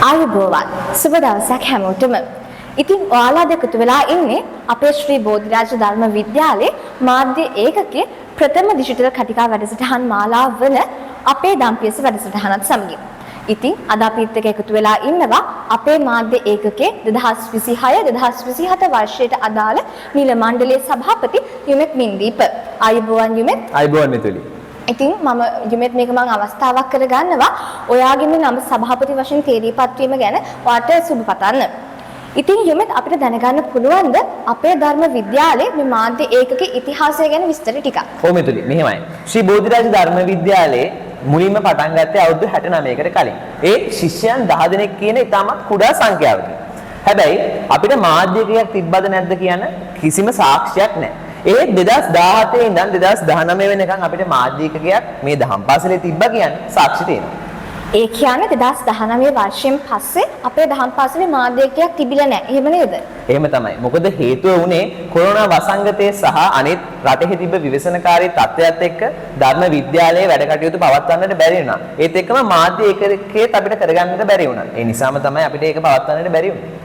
ආයුබෝවන් සුබ දවසක් හැමෝටම. ඉතින් ඔයාලා දෙකතු වෙලා ඉන්නේ අපේ ශ්‍රී බෝධිරාජ ධර්ම විද්‍යාලයේ මාධ්‍ය ඒකකයේ ප්‍රථම ඩිජිටල් කටිකා වැඩසටහන් මාලාව වන අපේ දම්පියස වැඩසටහනත් සමගින්. ඉතින් අද අපිත් එක්ක එකතු වෙලා ඉන්නවා අපේ මාධ්‍ය ඒකකයේ 2026-2027 වර්ෂයට අදාළ නිල මණ්ඩලයේ සභාපති යුමෙත් මින්දීප. ආයුබෝවන් යුමෙත්. ආයුබෝවන් මිතුලි. ඉතින් මම යුමෙත් මේක මම අවස්ථාවක් කරගන්නවා ඔයාගේම නම සභාපති වශයෙන් තේරීපත් වීම ගැන ඔයාට සුබ පතන්න. ඉතින් යුමෙත් අපිට දැනගන්න පුළුවන්ද අපේ ධර්ම විද්‍යාලයේ මේ මාධ්‍ය ඒකකයේ ඉතිහාසය ගැන විස්තර ටිකක්? ඔව් මිතුලි මෙහෙමයි. ශ්‍රී බෝධිරාජ ධර්ම විද්‍යාලයේ මුලින්ම පටන් ගත්තේ අවුරුදු 69කට කලින්. ඒ ශිෂ්‍යයන් 10 දෙනෙක් කියන ඉතාමත් කුඩා සංඛ්‍යාවකින්. හැබැයි අපිට මාධ්‍ය ඒකකයක් තිබ්බද නැද්ද කියන කිසිම සාක්ෂියක් නැහැ. ඒ 2017 ඉඳන් 2019 වෙනකන් අපිට මාධ්‍ය ඒකකයක් මේ දහම් පාසලේ තිබ්බා කියන්නේ සාක්ෂි තියෙනවා. ඒ කියන්නේ 2019 වර්ෂයෙන් පස්සේ අපේ දහම් පාසලේ මාධ්‍ය ඒකකයක් තිබිලා නැහැ. එහෙම නේද? එහෙම තමයි. මොකද හේතුව උනේ කොරෝනා වසංගතයේ සහ අනිත් රටෙහි තිබ්බ විවසනකාරී තත්ත්වයත් එක්ක ධර්ම විද්‍යාලයේ වැඩ කටයුතු පවත්වන්නට බැරි වුණා. ඒත් එක්කම මාධ්‍ය ඒකකයේත් අපිට කරගන්නට බැරි වුණා. ඒ නිසාම තමයි අපිට ඒක පවත්වන්නට බැරි වුණේ.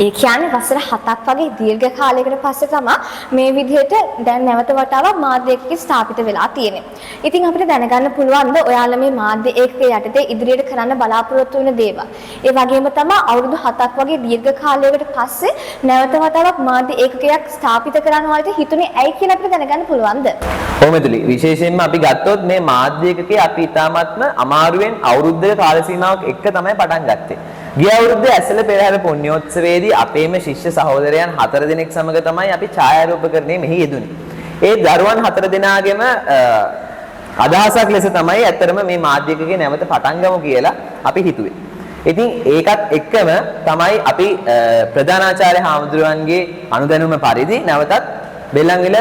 ඒ කියන්නේ වසර 7ක් වගේ දීර්ඝ කාලයකට පස්සේ තමයි මේ විදිහට දැන් නැවත වතාවක් මාධ්‍ය ඒකකය ස්ථාපිත වෙලා තියෙන්නේ. ඉතින් අපිට දැනගන්න පුළුවන්ද ඔයාලා මේ මාධ්‍ය ඒකකය යටතේ ඉදිරියට කරන්න බලාපොරොත්තු වෙන දේවල්. ඒ වගේම තමයි අවුරුදු 7ක් වගේ දීර්ඝ කාලයකට පස්සේ නැවත වතාවක් මාධ්‍ය ඒකකයක් ස්ථාපිත කරන්න වලට හිතුනේ ඇයි කියලා අපිට දැනගන්න පුළුවන්ද? ඔව් මෙතුලි විශේෂයෙන්ම අපි ගත්තොත් මේ මාධ්‍ය ඒකකය අපි ඉතාමත්ම අමාරුවෙන් අවුරුද්දක කාල සීමාවක් එක්ක තමයි පටන් ගත්තේ. ගිය අවුරුද්දේ ඇසළ පෙරහැර පුණ්‍යෝත්සවයේදී අපේම ශිෂ්‍ය සහෝදරයන් 4 දෙනෙක් සමග තමයි අපි ඡායාරූපකරණය මෙහි යෙදුනේ. ඒ දරුවන් 4 දෙනාගේම අදහසක් ලෙස තමයි ඇත්තටම මේ මාධ්‍ය ඒකකේ නැවත පටන් ගමු කියලා අපි හිතුවේ. ඉතින් ඒකත් එක්කම තමයි අපි ප්‍රධානාචාර්ය හාමුදුරුවන්ගේ අනුදැනුම පරිදි නැවතත් බෙල්ලන්විල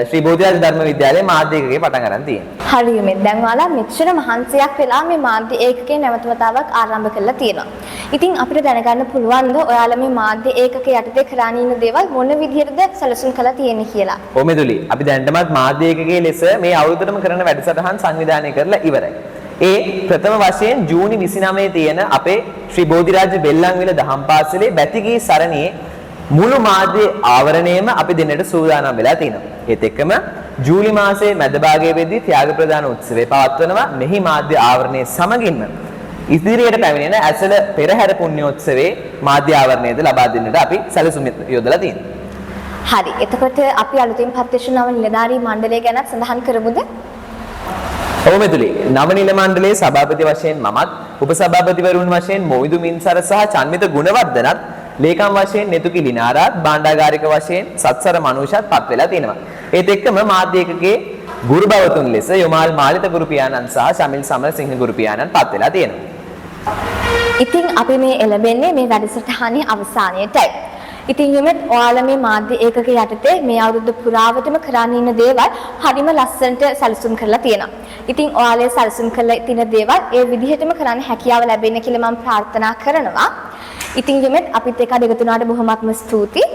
ශ්‍රී බෝධිරාජ ධර්ම විද්‍යාලයේ මාධ්‍ය ඒකකේ පටන් ගන්න තියෙනවා. හරියම දැන් ඔයාලා මෙච්චර මහන්සියක් වෙලා මේ මාධ්‍ය ඒකකේ නැවත වතාවක් ආරම්භ කරලා තියෙනවා. ඉතින් අපිට දැනගන්න පුළුවන්ද ඔයාලා මේ මාධ්‍ය ඒකකේ යටතේ කරාන ඉන්න දේවල් මොන විදිහටද සැලසුම් කරලා තියෙන්නේ කියලා? ඔව් මෙතුලි අපි දැනටමත් මාධ්‍ය ඒකකයේ ලෙස මේ අවුරුද්දටම කරන වැඩසටහන් සංවිධානය කරලා ඉවරයි. ඒ ප්‍රථම වශයෙන් ජූනි 29 තියෙන අපේ ශ්‍රී බෝධිරාජ බෙල්ලන්විල දහම් පාසලේ බැතිගී සරණියේ මුළු මාධ්‍ය ආවරණයම අපි දෙන්නට සූදානම් වෙලා තිනවා. ඒත් එක්කම ජූලි මාසයේ මැද භාගයේ වෙද්දී ත්‍යාග ප්‍රදාන උත්සවය පවත්වනවා. මෙහි මාධ්‍ය ආවරණයේ සමගින්ම ඉදිරියට පැමිණෙන ඇසළ පෙරහැර පුණ්‍යෝත්සවයේ මාධ්‍ය ආවරණයද ලබා දෙන්නට අපි සැලසුම් යොදලා තියෙනවා. හරි. එතකොට අපි අලුතින් පත් වෙන නව නිලධාරී මණ්ඩලය ගැන සඳහන් කරමුද? ඔව් මෙතුලි නව නිල මණ්ඩලයේ සභාපති වශයෙන් මමත් උපසභාපතිවරුන් වශයෙන් මොවිදු මින්සර සහ චන්මිත ගුණවර්ධනත් ලේකම් වශයෙන් නෙතුකි ලිනාරාත් භාණ්ඩාගාරික වශයෙන් සත්සර මනුෂ්‍යත් පත් වෙලා තිනවා. ඒත් එක්කම මාධ්‍ය ඒකකයේ ගුරු බවතුන් ලෙස යොමාල් මාලිත ගුරු පියාණන් සහ ශමිල් සමරසිංහ ගුරු පියාණන් පත් වෙලා තියෙනවා. ඉතින් අපි මේ එළඹෙන්නේ මේ වැඩසටහනේ අවසානයේටයි. ඉතින් යුමෙත් ඔයාලා මේ මාධ්‍ය ඒකකයේ යටතේ මේ අවුරුද්ද පුරාවටම කරන්න ඉන්න දේවල් හරිම ලස්සනට සැලසුම් කරලා තියෙනවා. ඉතින් ඔයාලේ සැලසුම් කරලා තියෙන දේවල් ඒ විදිහටම කරන්න හැකියාව ලැබෙන්න කියලා මම ප්‍රාර්ථනා කරනවා. ඉතින් යුමෙත් අපිත් එක්ක දෙක තුනකට බොහොමත්ම ස්තුතියි.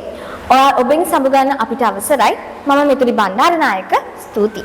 ඔබෙන් සමුගන්න අපිට අවසරයි. මම මෙතුලි බණ්ඩාරනායක ස්තුතියි.